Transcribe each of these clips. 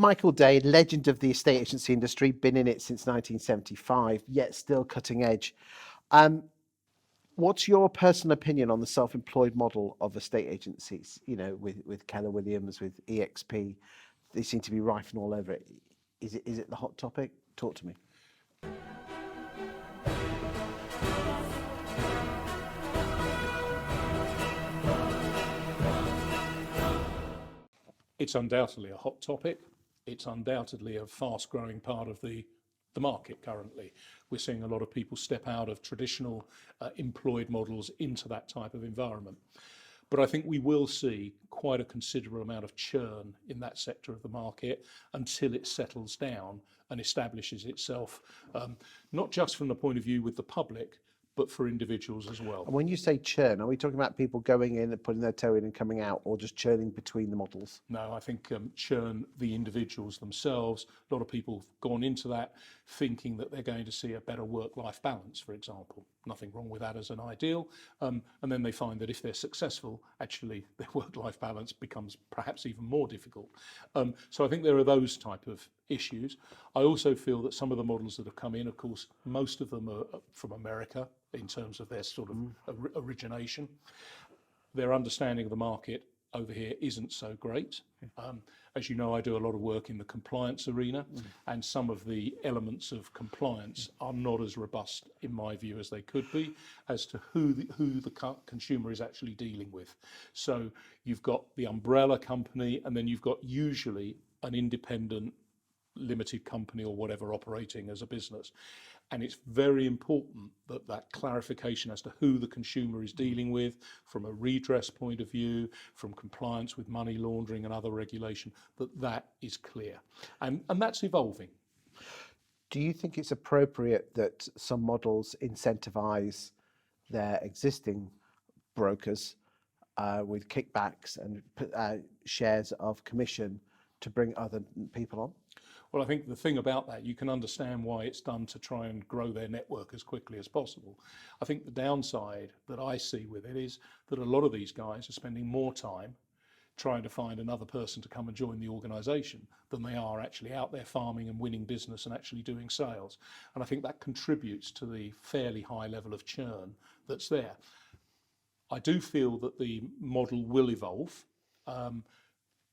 Michael Day, legend of the estate agency industry, been in it since 1975, yet still cutting edge. What's your personal opinion on the self-employed model of estate agencies? You know, with Keller Williams, with EXP, they seem to be rife and all over it. Is it the hot topic? Talk to me. It's undoubtedly a hot topic. It's undoubtedly a fast-growing part of the market currently. We're seeing a lot of people step out of traditional employed models into that type of environment. But I think we will see quite a considerable amount of churn in that sector of the market until it settles down and establishes itself, not just from the point of view with the public, but for individuals as well. And when you say churn, are we talking about people going in and putting their toe in and coming out, or just churning between the models? No, I think churn the individuals themselves. A lot of people have gone into that thinking that they're going to see a better work-life balance, for example. Nothing wrong with that as an ideal. And then they find that if they're successful, actually their work-life balance becomes perhaps even more difficult. So I think there are those type of issues. I also feel that some of the models that have come in, of course, most of them are from America in terms of their sort of origination. Their understanding of the market over here isn't so great. As you know, I do a lot of work in the compliance arena, and some of the elements of compliance are not as robust, in my view, as they could be, as to who the consumer is actually dealing with. So you've got the umbrella company, and then you've got usually an independent limited company or whatever operating as a business. And it's very important that that clarification as to who the consumer is dealing with from a redress point of view, from compliance with money laundering and other regulation, that is clear. And that's evolving. Do you think it's appropriate that some models incentivize their existing brokers with kickbacks and shares of commission to bring other people on? Well, I think the thing about that, you can understand why it's done to try and grow their network as quickly as possible. I think the downside that I see with it is that a lot of these guys are spending more time trying to find another person to come and join the organisation than they are actually out there farming and winning business and actually doing sales. And I think that contributes to the fairly high level of churn that's there. I do feel that the model will evolve.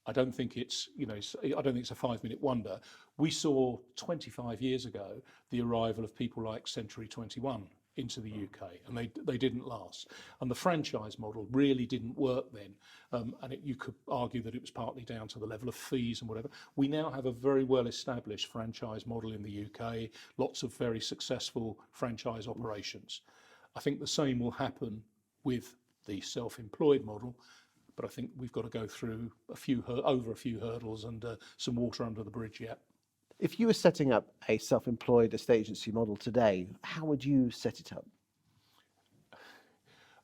I don't think it's, I don't think it's a 5-minute wonder. We saw 25 years ago the arrival of people like Century 21 into the UK, and they didn't last. And the franchise model really didn't work then. You could argue that it was partly down to the level of fees and whatever. We now have a very well established franchise model in the UK, lots of very successful franchise operations. I think the same will happen with the self-employed model. But I think we've got to go through over a few hurdles and some water under the bridge yet. If you were setting up a self-employed estate agency model today, how would you set it up?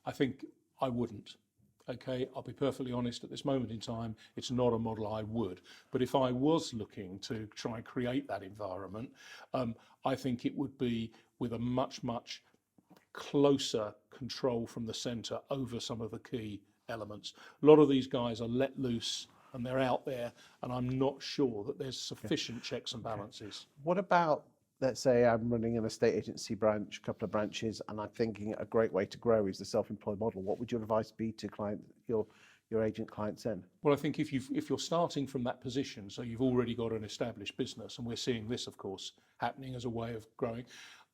I think I wouldn't. Okay, I'll be perfectly honest, at this moment in time, it's not a model I would. But if I was looking to try and create that environment, I think it would be with a much, much closer control from the centre over some of the key elements. A lot of these guys are let loose and they're out there, and I'm not sure that there's sufficient checks and balances. What about, let's say I'm running an estate agency branch, a couple of branches, and I'm thinking a great way to grow is the self-employed model. What would your advice be to your agent clients then? Well, I think if you're starting from that position, so you've already got an established business, and we're seeing this, of course, happening as a way of growing,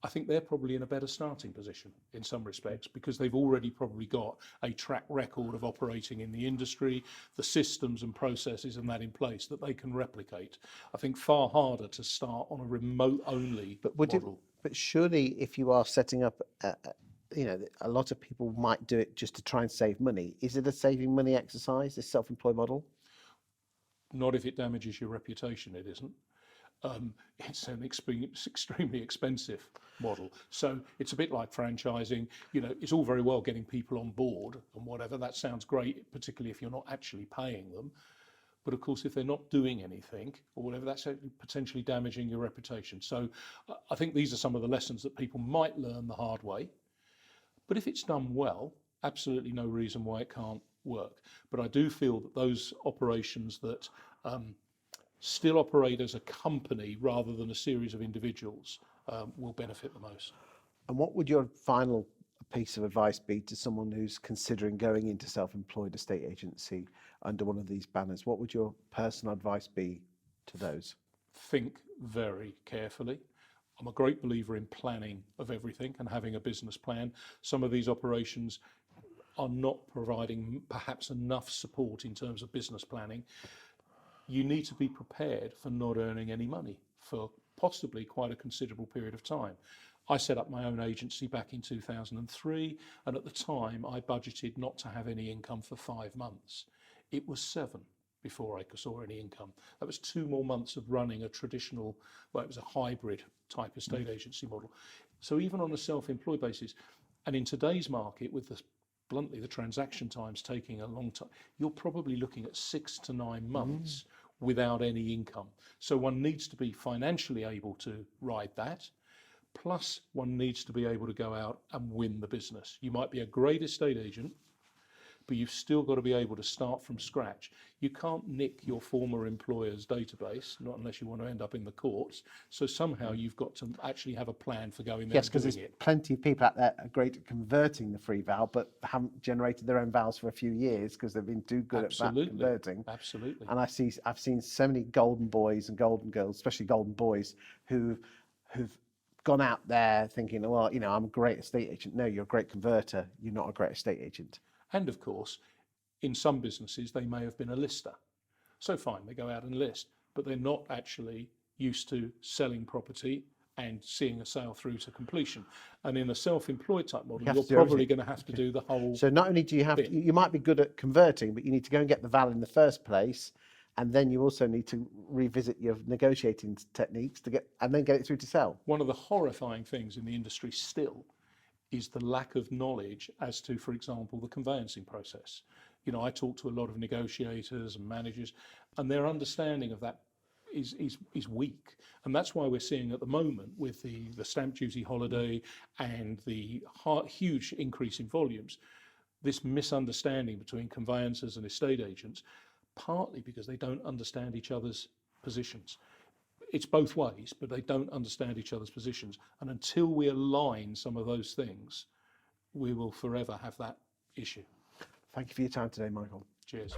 I think they're probably in a better starting position in some respects, because they've already probably got a track record of operating in the industry, the systems and processes and that in place that they can replicate. I think far harder to start on a remote-only model. But surely if you are setting up, a lot of people might do it just to try and save money. Is it a saving money exercise, this self-employed model? Not if it damages your reputation, it isn't. It's an extremely expensive model. So it's a bit like franchising. It's all very well getting people on board and whatever. That sounds great, particularly if you're not actually paying them. But of course, if they're not doing anything or whatever, that's potentially damaging your reputation. So I think these are some of the lessons that people might learn the hard way. But if it's done well, absolutely no reason why it can't work. But I do feel that those operations that still operate as a company rather than a series of individuals will benefit the most. And what would your final piece of advice be to someone who's considering going into self-employed estate agency under one of these banners? What would your personal advice be to those? Think very carefully. I'm a great believer in planning of everything and having a business plan. Some of these operations are not providing perhaps enough support in terms of business planning. You need to be prepared for not earning any money for possibly quite a considerable period of time. I set up my own agency back in 2003, and at the time I budgeted not to have any income for 5 months. It was 7 before I saw any income. That was 2 more months of running a traditional, well, it was a hybrid type estate agency model. So even on a self-employed basis, and in today's market with bluntly the transaction times taking a long time, you're probably looking at 6 to 9 months without any income. So one needs to be financially able to ride that. Plus, one needs to be able to go out and win the business. You might be a great estate agent, but you've still got to be able to start from scratch. You can't nick your former employer's database, not unless you want to end up in the courts. So somehow you've got to actually have a plan for going there Yes, and because doing there's it. plenty of people out there are great at converting the free val, but haven't generated their own vals for a few years because they've been too good at that converting. Absolutely. And I've seen so many golden boys and golden girls, especially golden boys, who've gone out there thinking, well, I'm a great estate agent. No, you're a great converter. You're not a great estate agent. And of course, in some businesses, they may have been a lister. So fine, they go out and list, but they're not actually used to selling property and seeing a sale through to completion. And in a self-employed type model, you're probably going to have to do the whole. So not only do you have to, you might be good at converting, but you need to go and get the val in the first place. And then you also need to revisit your negotiating techniques and then get it through to sell. One of the horrifying things in the industry still is the lack of knowledge as to, for example, the conveyancing process. I talk to a lot of negotiators and managers, and their understanding of that is weak. And that's why we're seeing at the moment with the stamp duty holiday and the huge increase in volumes, this misunderstanding between conveyancers and estate agents, partly because they don't understand each other's positions. It's both ways, but they don't understand each other's positions. And until we align some of those things, we will forever have that issue. Thank you for your time today, Michael. Cheers.